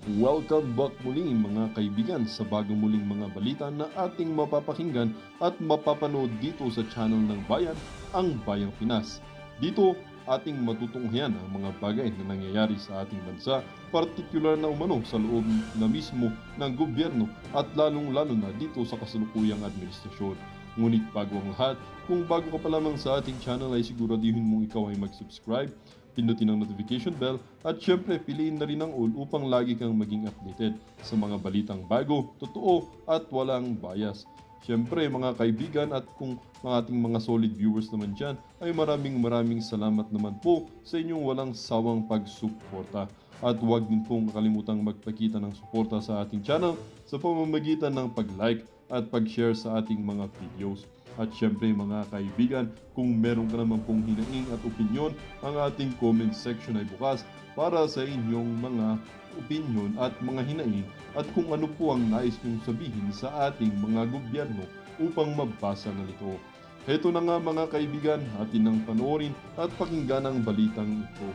Welcome back muli mga kaibigan sa bagong muling mga balita na ating mapapakinggan at mapapanood dito sa channel ng Bayan, ang Bayang Pinas. Dito, ating matutunghayan ang mga bagay na nangyayari sa ating bansa, partikular na umano sa loob na mismo ng gobyerno at lalong-lalo na dito sa kasalukuyang administrasyon. Ngunit bago ang lahat, kung bago ka pa lamang sa ating channel ay siguraduhin mong ikaw ay mag-subscribe, pindutin ang notification bell at syempre piliin na rin ang all upang lagi kang maging updated sa mga balitang bago, totoo at walang bias. Syempre mga kaibigan at kung mga ating mga solid viewers naman dyan ay maraming salamat naman po sa inyong walang sawang pagsuporta. At huwag din pong kalimutang magpakita ng suporta sa ating channel sa pamamagitan ng pag-like at pag-share sa ating mga videos. At syempre mga kaibigan, kung meron ka naman pong hinaing at opinyon, ang ating comment section ay bukas para sa inyong mga opinyon at mga hinaing at kung ano po ang nais nyong sabihin sa ating mga gobyerno upang mabasa na ito. Heto na nga mga kaibigan, atin nang panoorin at pakinggan ang balitang ito.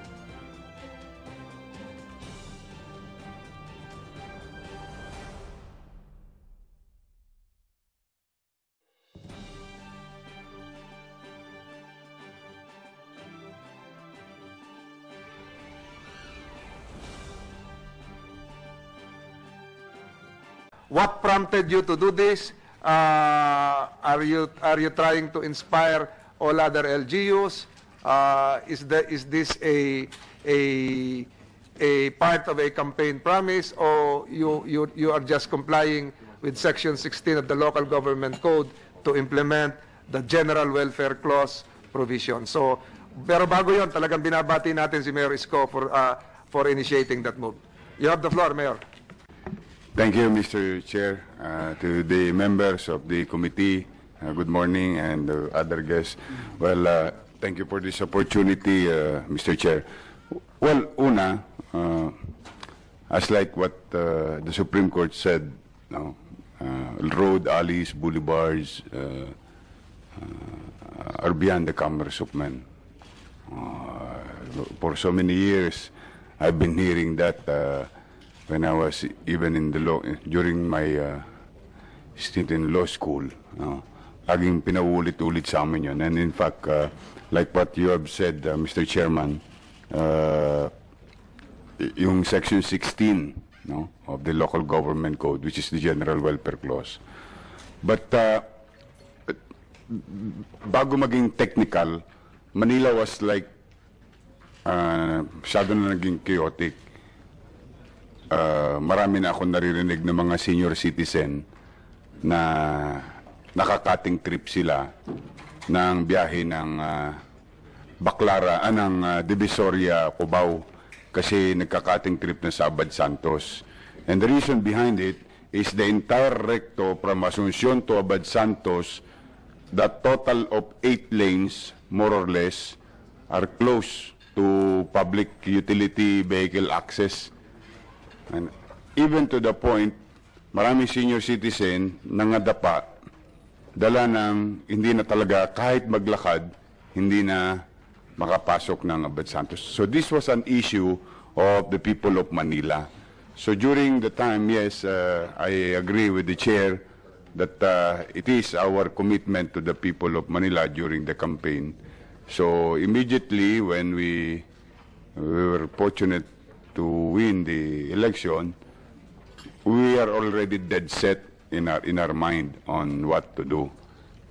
What prompted you to do this? Are you trying to inspire all other LGUs? Is this a part of a campaign promise, or you are just complying with Section 16 of the Local Government Code to implement the General Welfare Clause provision? So, pero bago yon, talagang binabati natin si Mayor Isko for initiating that move. You have the floor, Mayor. Thank you, Mr. Chair. To the members of the committee, good morning, and other guests. Well, thank you for this opportunity, Mr. Chair. Well, una, as like what the Supreme Court said, no, road, alleys, boulevards are beyond the commerce of men. For so many years, I've been hearing that when I was even in the law, during my stint in law school, laging pinaulit-ulit sa amin yun. And in fact, like what you have said, Mr. Chairman, yung Section 16 of the Local Government Code, which is the General Welfare Clause. But bago maging technical, Manila was like, masyado na naging chaotic. Marami na ako naririnig ng mga senior citizen na nakakating trip sila ng biyahe ng ng Divisoria, Cubao, kasi nagkakating trip na sa Abad Santos. And the reason behind it is the entire recto from Asuncion to Abad Santos, the total of 8 lanes, more or less, are closed to public utility vehicle access. And even to the point, maraming senior citizen nangadapa, dala ng hindi na talaga, kahit maglakad, hindi na makapasok ng Abad Santos. So this was an issue of the people of Manila. So during the time, yes, I agree with the chair that it is our commitment to the people of Manila during the campaign. So immediately when we were fortunate to win the election, we are already dead set in our mind on what to do.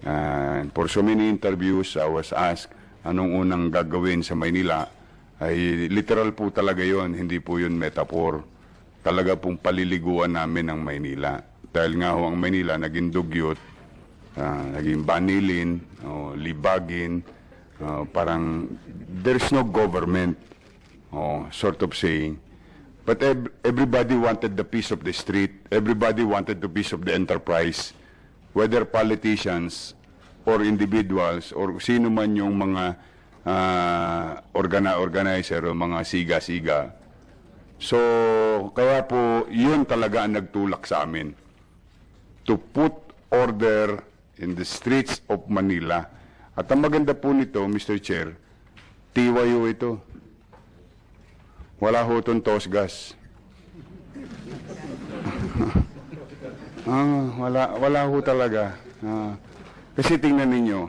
And for so many interviews, I was asked, anong unang gagawin sa Maynila? Ay literal po talaga yon, hindi po yun metaphor. Talaga pong paliliguan namin ang Maynila. Dahil nga ho ang Maynila naging dugyot, naging banilin, libagin, parang there's no government. Sort of saying. But everybody wanted the peace of the street. Everybody wanted the peace of the enterprise. Whether politicians or individuals or sino man yung mga organizer o mga siga-siga. So, kaya po, yun talaga ang nagtulak sa amin. To put order in the streets of Manila. At ang maganda po nito, Mr. Chair, TYO ito. Wala ho itong tosgas. Wala ho talaga. Kasi tingnan ninyo,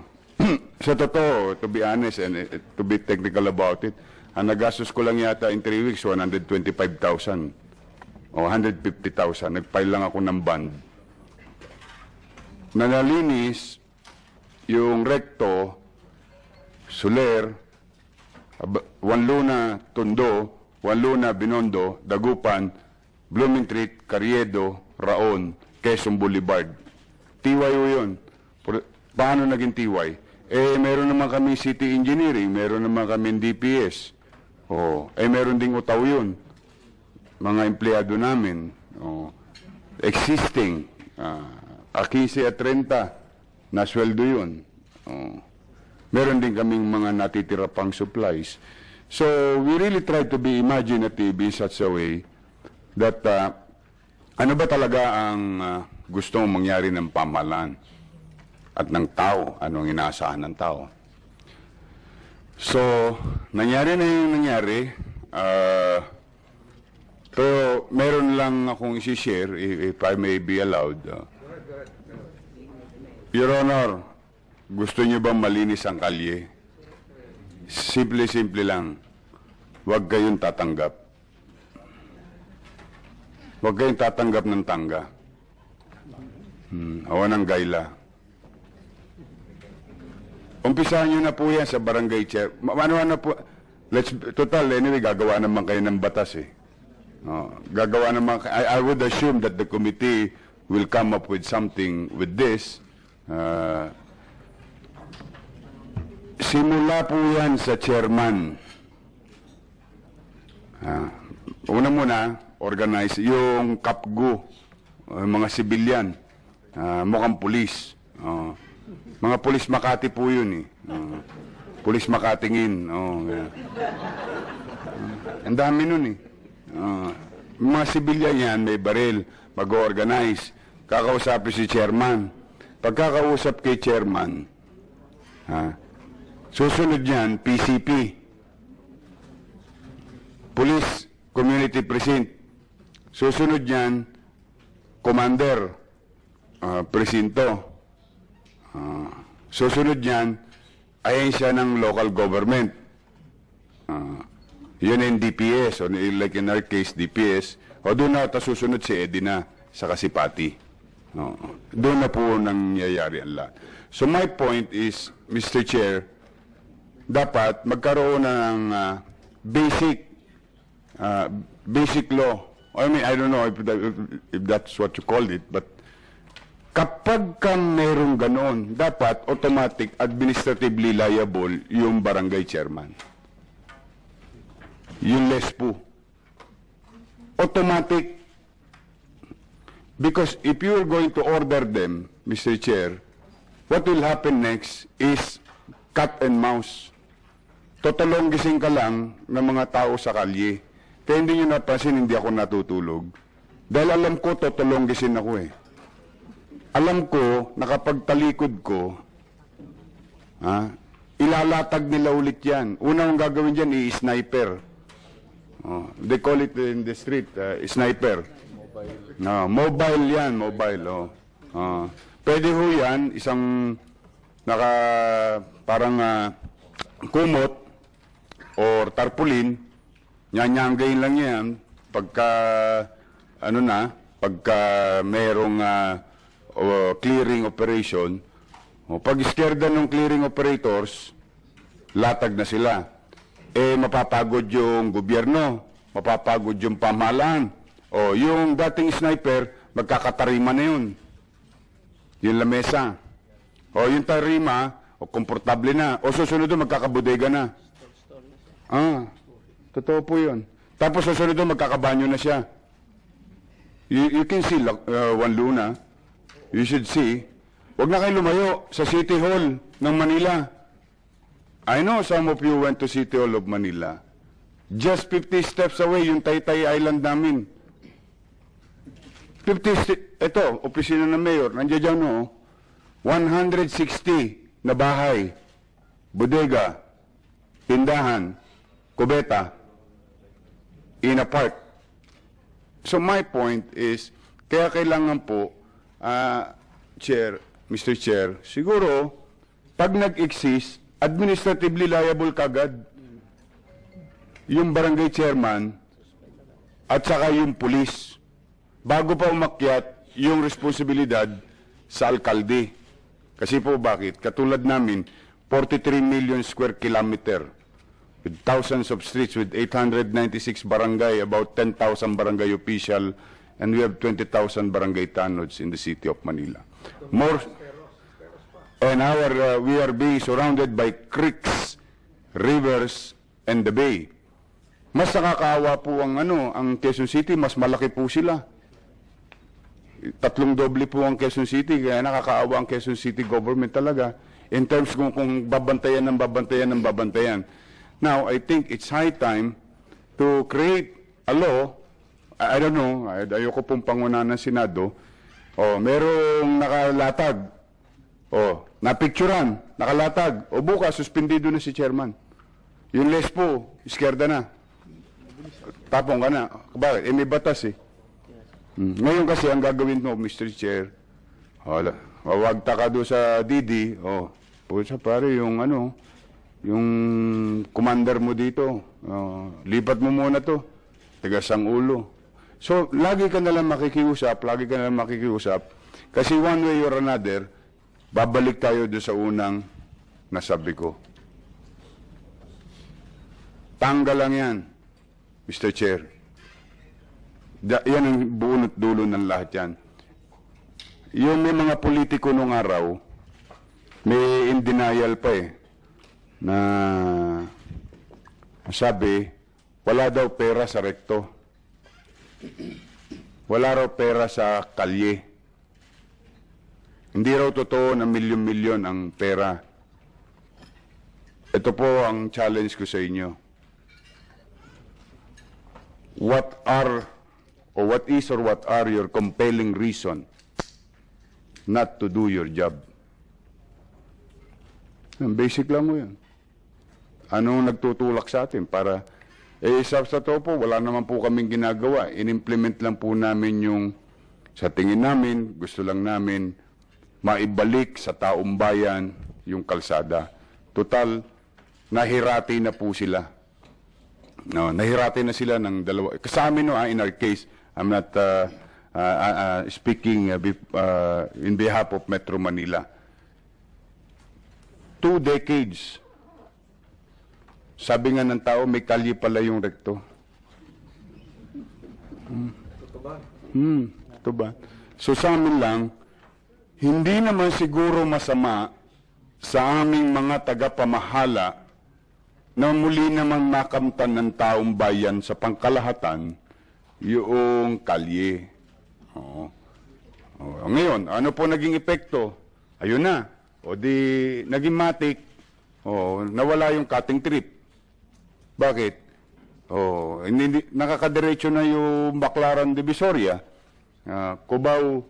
sa totoo, to be honest and to be technical about it, ang nagastos ko lang yata in 3 weeks, 125,000 o 150,000. Nag-file lang ako ng bond. Nanalinis yung Recto, Soler, Wanluna, Tondo, Wanluna, Binondo, Dagupan, Blooming Treat, Carriedo, Raon, Quezon Boulevard. TYO yun. Paano naging TY? Meron naman kami city engineering, meron naman kami DPS. Meron ding utaw yun. Mga empleyado namin. Existing. 15 at 30, nasweldo yun. Meron din kaming mga natitira pang supplies. So, we really try to be imaginative in such a way that ano ba talaga ang gustong mangyari ng pamahalaan at ng tao, anong inaasahan ng tao. So, nangyari na yung nangyari. Pero meron lang akong isi-share, if I may be allowed. Your Honor, gusto niyo bang malinis ang kalye? Simple lang. Huwag kayong tatanggap. Huwag kayong tatanggap ng tangga. Awa ng gaila. Umpisahan nyo na po yan sa barangay chair. Ano po? Total, anyway, gagawa naman kayo ng batas eh. Gagawa naman, I would assume that the committee will come up with something with this. Simula po yan sa chairman. Una muna, organize yung KAPGU, mga sibilyan, mukhang pulis. Mga pulis Makati po yun eh. Pulis Makatingin. Ang dami nun eh. Mga sibilyan yan, may baril, mag-organize. Kakausapin si chairman. Pagkakausap kay chairman, susunod yan, PCP. Police Community Precinct. Susunod yan, Commander, Presinto. Susunod yan, ahensya ng local government. Yun yung DPS, o like in our case, DPS. O doon na susunod si Edina sa Kasipati. Doon na po nangyayari ang lahat. So my point is, Mr. Chair, dapat magkaroon na ng basic law. I mean, I don't know if that's what you called it, but kapag kang mayroong ganoon, dapat automatic administratively liable yung barangay chairman. Yung LESPO. Automatic. Because if you're going to order them, Mr. Chair, what will happen next is cat and mouse. Totolong gising ka lang ng mga tao sa kalye. Kaya hindi nyo napansin, hindi ako natutulog. Dahil alam ko, totolong gising ako eh. Alam ko, nakapagtalikod ko, ilalatag nila ulit yan. Unang gagawin dyan, i-sniper. They call it in the street, sniper. Mobile yan, mobile. Pwede ho yan, isang parang kumot or tarpaulin, nyanyanggayin lang yan pagka merong clearing operation. Pag iskerda ng clearing operators, latag na sila. Mapapagod yung gobyerno, mapapagod yung pamahalaan. Yung dating sniper, magkakatarima na yun. Yung lamesa. Yung tarima, komportable na. Susunod doon, magkakabodega na. Totoo po yun. Tapos susunod doon, magkakabanyo na siya. You can see Wanluna. You should see. Huwag na kayo lumayo sa City Hall ng Manila. I know some of you went to City Hall of Manila. Just 50 steps away, yung Taytay Island namin. Ito, opisina ng mayor, nandiyan dyan, no? 160 na bahay, bodega, tindahan, kubeta, in a park. So my point is, kaya kailangan po Mr. Chair, siguro, pag nag-exist, administratively liable kagad yung barangay chairman at saka yung pulis. Bago pa umakyat yung responsibilidad sa alkalde. Kasi po bakit? Katulad namin, 43 million square kilometer with thousands of streets with 896 barangay, about 10,000 barangay official, and we have 20,000 barangay tanods in the city of Manila. More, and we are being surrounded by creeks, rivers, and the bay. Mas nakakaawa po ang Quezon City, mas malaki po sila. 3 doble po ang Quezon City, kaya nakakaawa ang Quezon City government talaga in terms kung babantayan ng babantayan. Now, I think it's high time to create a law. I don't know, ayoko pong pangunahan ng Senado. Merong nakalatag. Napicturan, nakalatag. Bukas, suspendido na si chairman. Yung less po, iskerda na. Tapong ka na. Bakit? May batas eh. Ngayon kasi ang gagawin mo, Mr. Chair, wawagta ka doon sa Didi, pusa pare, yung commander mo dito, lipat mo muna to, tigas ang ulo. So, lagi ka nalang makikiusap, kasi one way or another, babalik tayo doon sa unang nasabi ko. Tanggal lang yan, Mr. Chair. Yan ang bunot dulo ng lahat yan. Yung may mga politiko nung araw, may in denial pa na sabi, wala daw pera sa rekto. Wala raw pera sa kalye. Hindi raw totoo na milyon-milyon ang pera. Ito po ang challenge ko sa inyo. What is or what are your compelling reason not to do your job? Basic lang mo yan. Anong nagtutulak sa atin para, sa totoo po, wala naman po kaming ginagawa. In-implement lang po namin yung, sa tingin namin, gusto lang namin maibalik sa taong bayan yung kalsada. Total, nahirati na po sila. Nahirati na sila ng dalawa. Sa amin, in our case, I'm not speaking in behalf of Metro Manila. 2 decades. Sabi nga ng tao, may kalye pala yung rekto. Ito ba? So sa amin lang, hindi naman siguro masama sa aming mga tagapamahala na muli naman makamtan ng taong bayan sa pangkalahatan yung kalye. Ngayon, ano po naging epekto? Ayun na. O di, naging matik. Nawala yung cutting trip. Bakit? Nakakadiretso na yung Baclaran Divisoria, Cubao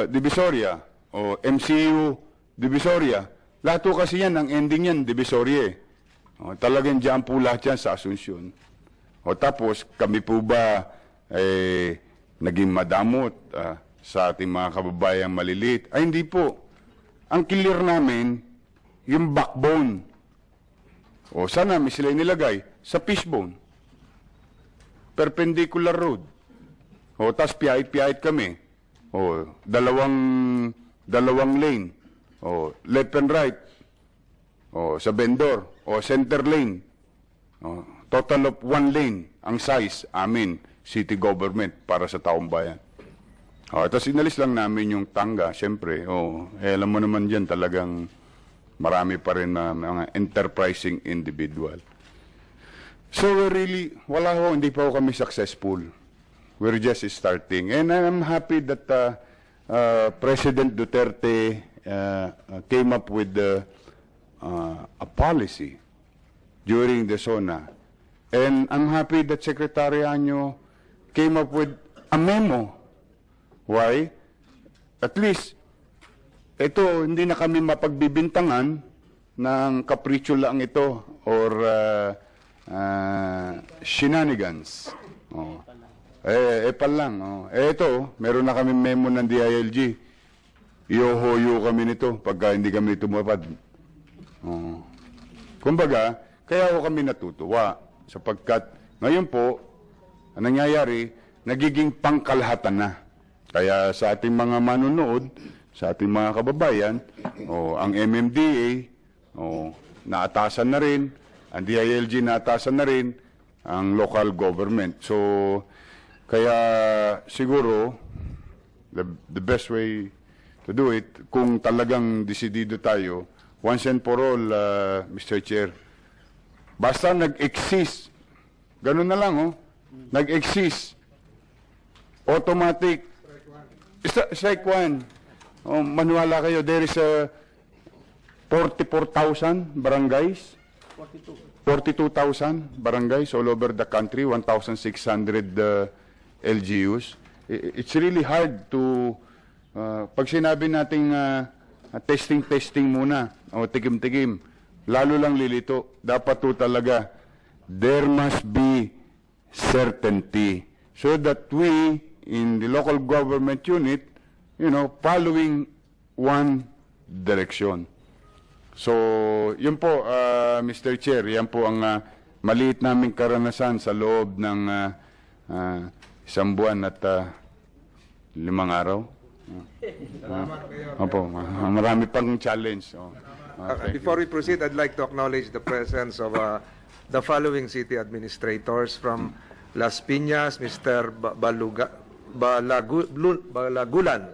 Divisoria, o MCU Divisoria. Lahat po kasi yan, ang ending yan, Divisoria. Talagang dyan po lahat yan sa Asuncion. Tapos, kami po ba naging madamot sa ating mga kababayang maliliit? Ay, hindi po. Ang clear namin, yung backbone. Saan namin sila inilagay? Sa fishbone. Perpendicular road. Tapos piyait-piyait kami. Dalawang lane. Left and right. Sa vendor. Center lane. Total of 1 lane ang size amin, city government, para sa taong bayan. Tapos inalis lang namin yung tangga, siyempre. Alam mo naman dyan, talagang marami pa rin na mga enterprising individual. So really, hindi pa kami successful. We're just starting. And I'm happy that President Duterte came up with a policy during the SONA. And I'm happy that Secretary Anyo came up with a memo. Why? At least, ito, hindi na kami mapagbibintangan ng kapritsyo lang ito or shenanigans. Epal lang. Ito, meron na kami memo ng DILG. ihohoyo kami nito pagka hindi kami tumupad. Kumbaga, kaya ako kami natutuwa sapagkat ngayon po, ang nangyayari, nagiging pangkalahatan na. Kaya sa ating mga manunood, sa ating mga kababayan, ang MMDA, naatasan na rin, ang DILG naatasan na rin, ang local government. So, kaya siguro, the best way to do it, kung talagang desidido tayo, once and for all, Mr. Chair, basta nag-exist, ganun na lang, nag-exist, automatic, strike one. Maniwala kayo, there is 44,000 barangays, 42,000 barangays all over the country, 1,600 LGUs. It's really hard to, pag sinabi nating testing muna, o tikim-tikim, lalo lang lilito, dapat to talaga, there must be certainty so that we, in the local government unit, following one direction. So, yun po, Mr. Chair, yan po ang maliit naming karanasan sa loob ng isang buwan at 5 araw. Opo, marami pang challenge. Before we proceed, I'd like to acknowledge the presence of the following city administrators from Las Piñas, Mr. Balagulan,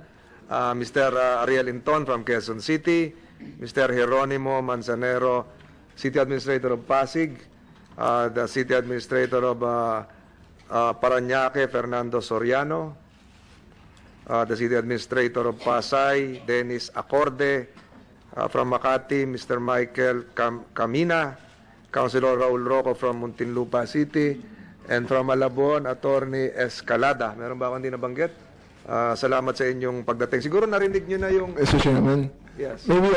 Mr. Ariel Inton from Quezon City, Mr. Jeronimo Manzanero, City Administrator of Pasig, the City Administrator of Parañaque, Fernando Soriano, the City Administrator of Pasay, Dennis Acorde, from Makati, Mr. Michael Camina, Councilor Raul Roco from Muntinlupa City, and from Malabon, Attorney Escalada. Meron ba akong hindi nabanggit? Salamat sa inyong pagdating. Siguro narinig nyo na yung... Mr. Chairman, yes. maybe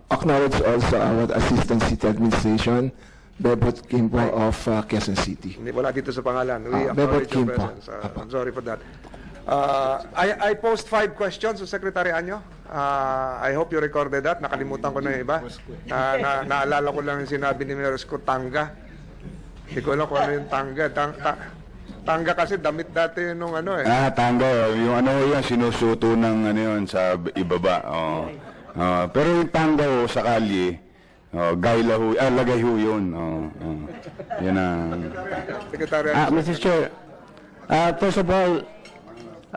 acknowledge also our Assistant City Administration, Bebot Kimpo of Quezon City. Wala dito sa pangalan. We Bebot acknowledge your Kimpo. presence. I'm sorry for that. I posed 5 questions to Secretary Anyo. I hope you recorded that. Nakalimutan ko na yung iba. Naalala ko lang yung sinabi ni Mayor Esco, tanga. Hindi ko alam kung ano yung tanga. Tanga kasi damit dati nung ano eh. Tanga. Yung yan, sinusuto ng yun sa ibaba. Pero yung tanga sa kalye, lagay ho yun. Yan ang... Secretary Mr. Chair, first of all,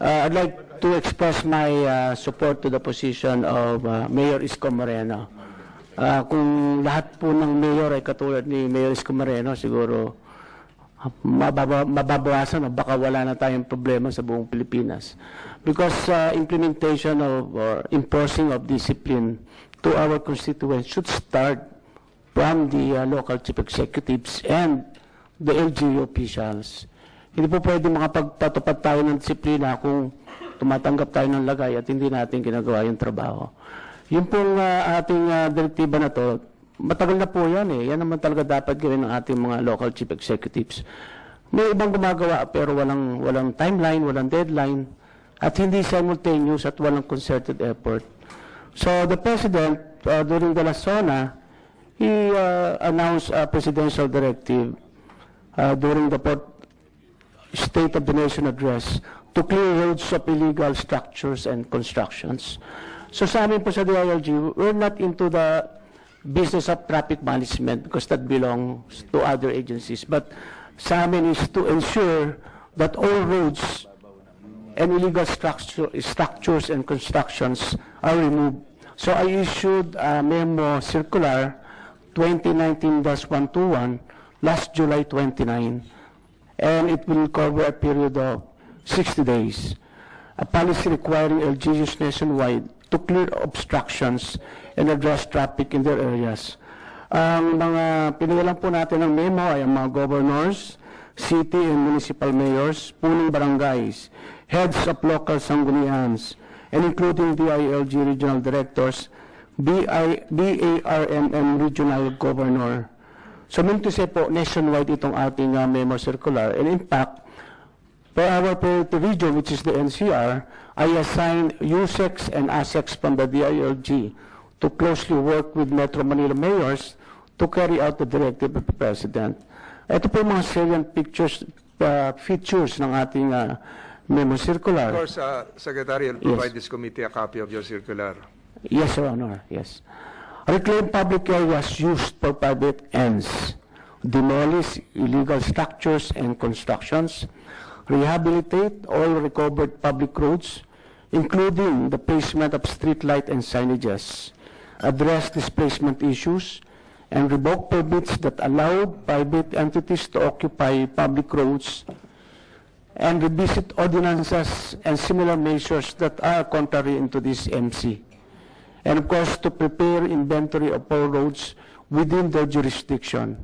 I'd like to express my support to the position of Mayor Isko Moreno. Kung lahat po ng mayor ay katulad ni Mayor Isko Moreno, siguro mababawasan o baka wala na tayong problema sa buong Pilipinas. Because implementation of or enforcing of discipline to our constituents should start from the local chief executives and the LGU officials. Hindi po pwede makapagpatupad tayo ng disiplina kung tumatanggap tayo ng lagay at hindi natin ginagawa yung trabaho. Yung pong ating direktiba na to, matagal na po yan eh. Yan naman talaga dapat gawin ng ating mga local chief executives. May ibang gumagawa pero walang timeline, walang deadline, at hindi simultaneous at walang concerted effort. So the President, during the last SONA, he announced a presidential directive during the State of the Nation address to clear roads of illegal structures and constructions. So sa amin po sa DILG, we're not into the business of traffic management because that belongs to other agencies. But sa amin is to ensure that all roads and illegal structures and constructions are removed. So I issued a memo circular 2019-121 last July 29, and it will cover a period of 60 days. A policy requiring LGUs nationwide to clear obstructions and address traffic in their areas. Ang mga pinawalan po natin ng memo ay ang mga governors, city and municipal mayors, punong barangays, heads of local sanggunians, and including DILG regional directors, BARMM regional governor. So, mean to say po, nationwide itong ating memo circular. And in fact, For our priority region, which is the NCR, I assign USEX and ASEX from the DILG to closely work with Metro Manila mayors to carry out the directive of the President. Ito po yung mga salient features ng ating memo circular. Of course, Secretary, will provide this committee a copy of your circular. Yes, Your Honor, yes. Reclaim public areas used for private ends. Demolish illegal structures and constructions. Rehabilitate all recovered public roads, including the placement of street light and signages. Address displacement issues and revoke permits that allowed private entities to occupy public roads, and revisit ordinances and similar measures that are contrary into this MC. And of course, to prepare inventory of all roads within their jurisdiction.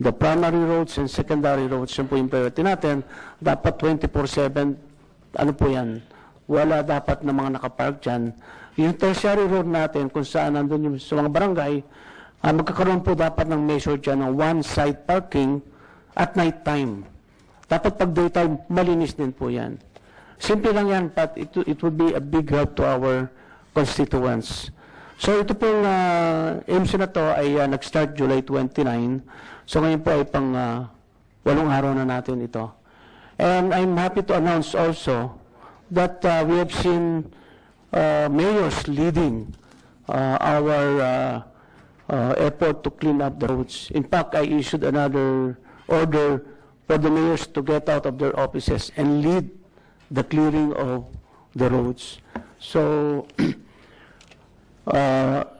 The primary roads and secondary roads, yun po yung priority natin, dapat 24/7, ano po yan, wala dapat na mga nakapark dyan. Yung tertiary road natin, kung saan nandun yung sa mga barangay, magkakaroon po dapat ng measure dyan ng one-side parking at night time. Dapat pag daytime, malinis din po yan. Simple lang yan, but it would be a big help to our constituents. So ito pong MC na to ay nag-start July 29. So ngayon po ay pang 8 araw na natin ito. And I'm happy to announce also that we have seen mayors leading our effort to clean up the roads. In fact, I issued another order for the mayors to get out of their offices and lead the clearing of the roads. So,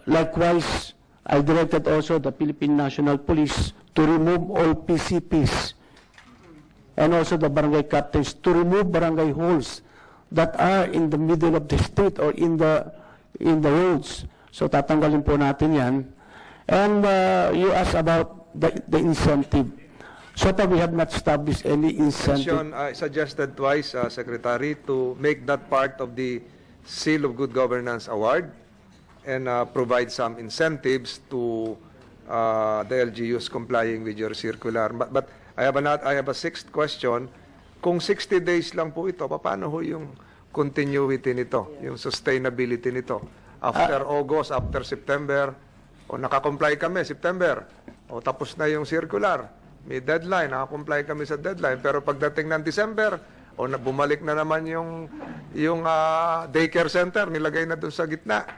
likewise, I directed also the Philippine National Police to remove all PCPs and also the barangay captains to remove barangay halls that are in the middle of the street or in the roads. So tatanggalin po natin yan. And you asked about the incentive. So far we have not established any incentive. I suggested twice, Secretary, to make that part of the Seal of Good Governance Award and provide some incentives to the LGUs complying with your circular. But I have a sixth question. Kung 60 days lang po ito, paano ho yung continuity nito, yung sustainability nito? After August, after September, o nakakomply kami, September, o tapos na yung circular, may deadline, nakakomply kami sa deadline, pero pagdating ng December, o bumalik na naman yung daycare center, nilagay na doon sa gitna.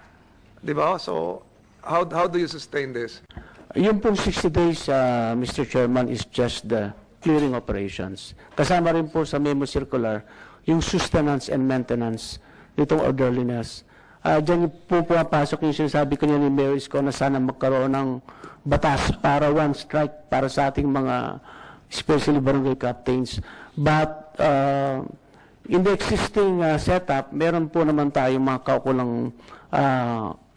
Di ba? So, how do you sustain this? Yung pong 60 days, Mr. Chairman, is just the clearing operations. Kasama rin po sa memo circular, yung sustenance and maintenance nitong orderliness. Diyan po pumapasok yung sinasabi kanina ni Mayor Isko na sana magkaroon ng batas para one strike para sa ating mga, especially barangay captains. But in the existing setup, meron po naman tayong mga kaukulang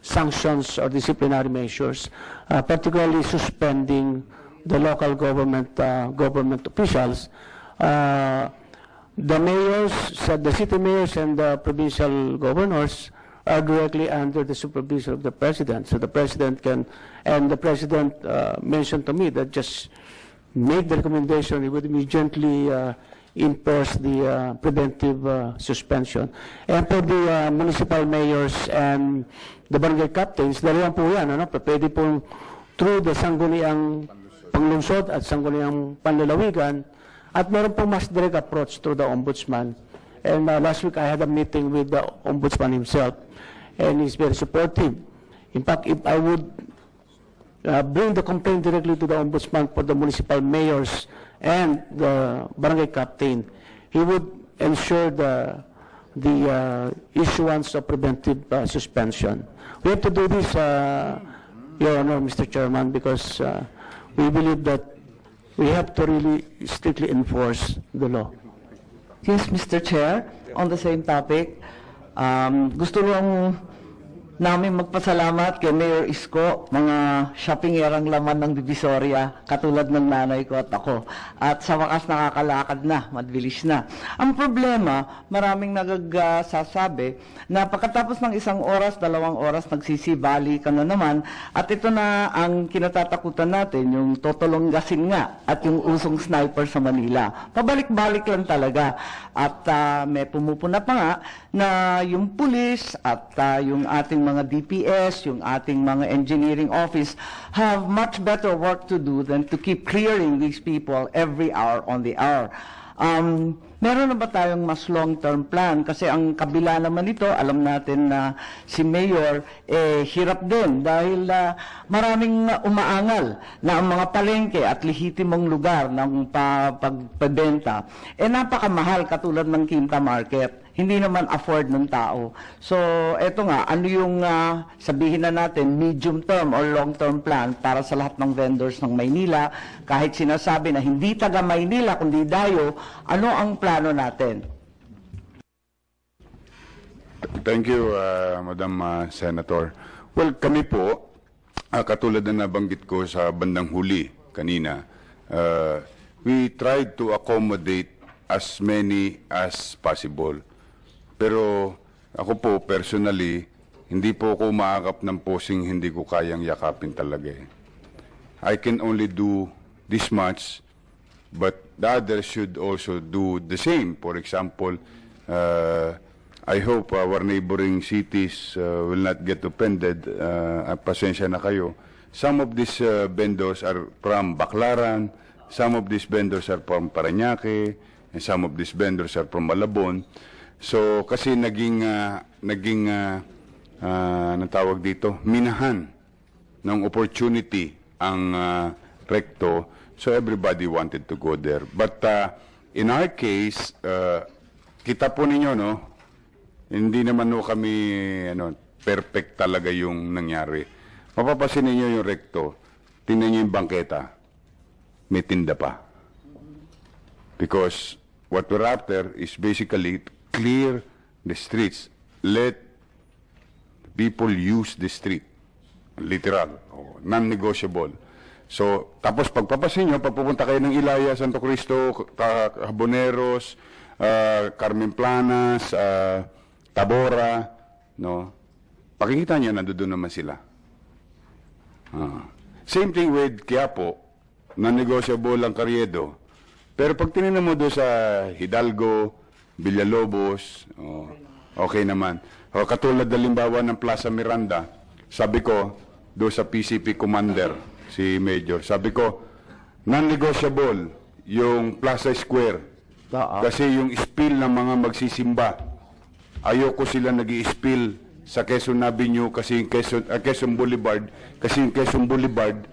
sanctions or disciplinary measures, particularly suspending the local government officials. The mayors, the city mayors and the provincial governors are directly under the supervision of the president. So the president can, and the president mentioned to me that just make the recommendation, he would immediately enforce the preventive suspension. And for the municipal mayors and the barangay captains, dalawa po yan, ano? Pwede po through the sangguniang panglungsod at sangguniang panlalawigan, at meron po mas direct approach through the ombudsman. And last week I had a meeting with the ombudsman himself, and he's very supportive. In fact, if I would bring the complaint directly to the ombudsman for the municipal mayors and the barangay captain, he would ensure the issuance of preventive suspension. We have to do this, Your Honor, Mr. Chairman, because we believe that we have to really strictly enforce the law. Yes, Mr. Chair, on the same topic, gusto lang namin magpasalamat kay Mayor Isko, mga shoppingerang laman ng Divisoria, katulad ng nanay ko at ako. At sa wakas nakakalakad na, mabilis na. Ang problema, maraming nagsasabi na pagkatapos ng 1 oras, 2 oras, nagsisibali ka na naman, at ito na ang kinatatakutan natin, yung totolonggasin nga, at yung usong sniper sa Manila. Pabalik-balik lang talaga. At may pumupuna pa nga na yung pulis at yung ating mga DPS, yung ating mga engineering office have much better work to do than to keep clearing these people every hour on the hour. Meron na ba tayong mas long-term plan? Kasi ang kabila naman nito, alam natin na si Mayor hirap din dahil maraming umaangal na ang mga palengke at lehitimong lugar ng pagbebenta napakamahal katulad ng Quinta Market. Hindi naman afford ng tao. So, eto nga, ano yung sabihin na natin, medium term or long term plan para sa lahat ng vendors ng Maynila, kahit sinasabi na hindi taga Maynila kundi Dayo, ano ang plano natin? Thank you, Madam Senator. Well, kami po, katulad na nabanggit ko sa bandang huli kanina, we tried to accommodate as many as possible. Pero ako po, personally, hindi po ako umaakap ng posing hindi ko kayang yakapin talaga. I can only do this much, but the others should also do the same. For example, I hope our neighboring cities will not get offended. Pasensya na kayo. Some of these vendors are from Baclaran, some of these vendors are from Parañaque, and some of these vendors are from Malabon. So, kasi naging natawag dito, minahan ng opportunity ang recto. So, everybody wanted to go there. But in our case, kita po ninyo, no, hindi naman no kami perfect talaga yung nangyari. Mapapasin ninyo yung recto, tingnan nyo yung bangketa, may tinda pa. Because what we're after is basically clear the streets. Let people use the street. Literal. Non-negotiable. So, tapos pagpapasin nyo, pagpupunta kayo ng Ilaya, Santo Cristo, Haboneros, Carmen Planas, Tabora, no? Pakikita nyo, nandoon naman sila. Same thing with Quiapo, non-negotiable ang Carriedo. Pero pag tinignan mo doon sa Hidalgo, Villalobos, okay naman. Katulad halimbawa ng Plaza Miranda, sabi ko, doon sa PCP Commander, si Major, sabi ko, non-negotiable yung Plaza Square. Kasi yung spill ng mga magsisimba, ayoko sila nag-i-spill sa Quezon Avenue, kasi Quezon Boulevard, kasi yung Quezon Boulevard,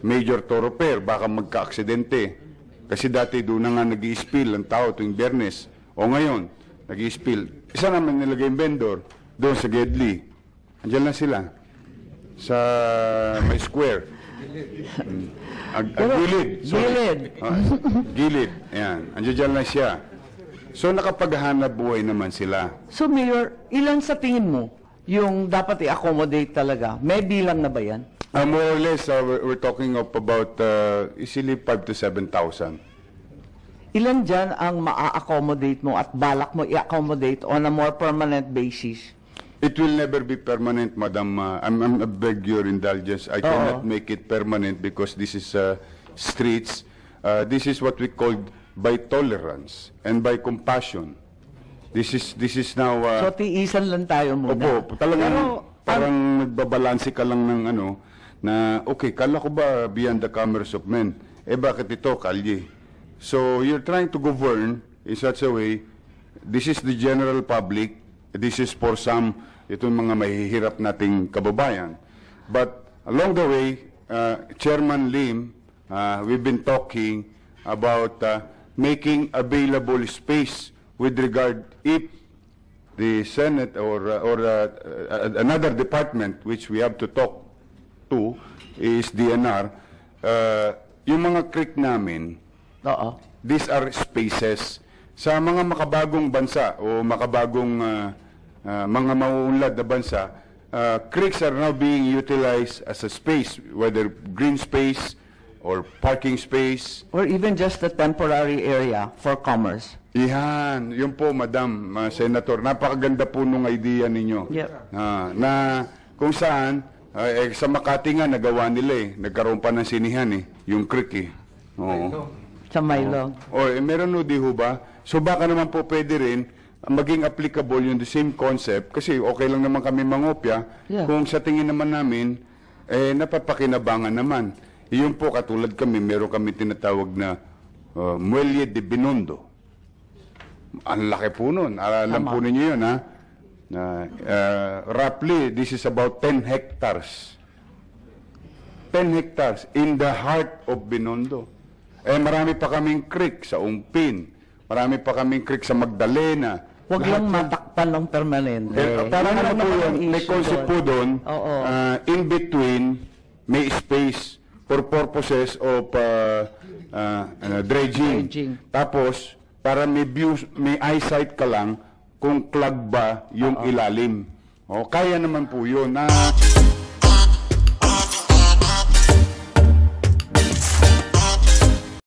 Major Thoroughfare, baka magka-aksidente. Kasi dati doon na nga nag-i-spill ang tao tuwing Biyernes. O ngayon, nag-i-spill. Isa naman nilagay yung vendor doon sa Gedli. Andiyan lang sila. Sa may square. Gilid. Gilid. Gilid. Ayan. Andiyan lang siya. So nakapaghanap buhay naman sila. So, Mayor, ilan sa tingin mo yung dapat i-accommodate talaga? May bilang na ba yan? More or less, we're talking of about easily 5,000 to 7,000. Ilan dyan ang maa-accommodate mo at balak mo i-accommodate on a more permanent basis? It will never be permanent, Madam. I beg your indulgence. I cannot make it permanent because this is streets. This is what we call by tolerance and by compassion. This is now... so, tiisan lang tayo muna. Opo, talagang parang nagbabalanse ka lang ng na okay, kala ko ba beyond the commerce of men? Bakit ito, kalye? So, you're trying to govern in such a way, this is the general public, this is for some, itong mga mahihirap nating kababayan. But along the way, Chairman Lim, we've been talking about making available space with regard if the Senate or another department which we have to talk to is DNR, yung mga creek namin, these are spaces sa mga makabagong bansa o makabagong mga mauunlad na bansa, creeks are now being utilized as a space, whether green space or parking space. Or even just a temporary area for commerce. Yan, yun po, Madam Senator. Napakaganda po nung idea ninyo. Yep. Na kung saan, sa Makati nga, nagawa nila eh. Nagkaroon pa ng sinihan eh. Yung creek eh. Oo. Sa Milo. Meron no, di ho ba? So baka naman po pwede rin maging applicable yung the same concept kasi okay lang naman kami mangopya kung sa tingin naman namin napapakinabangan naman. Iyon po katulad kami, meron kami tinatawag na Muelle de Binondo. Ang laki po nun. Alam po ninyo yun, ha? Roughly, this is about 10 hectares. 10 hectares in the heart of Binondo. Marami pa kaming creek sa Ungpin. Marami pa kaming creek sa Magdalena. Huwag lang matakpan ng permanente. Parang Yun ano lang po naman yun, ang may issue concept doon. po doon, Oo. in between, may space for purposes of dredging. Dredging. Tapos, para may views, may eyesight ka lang kung clog ba yung ilalim. Kaya naman po yun.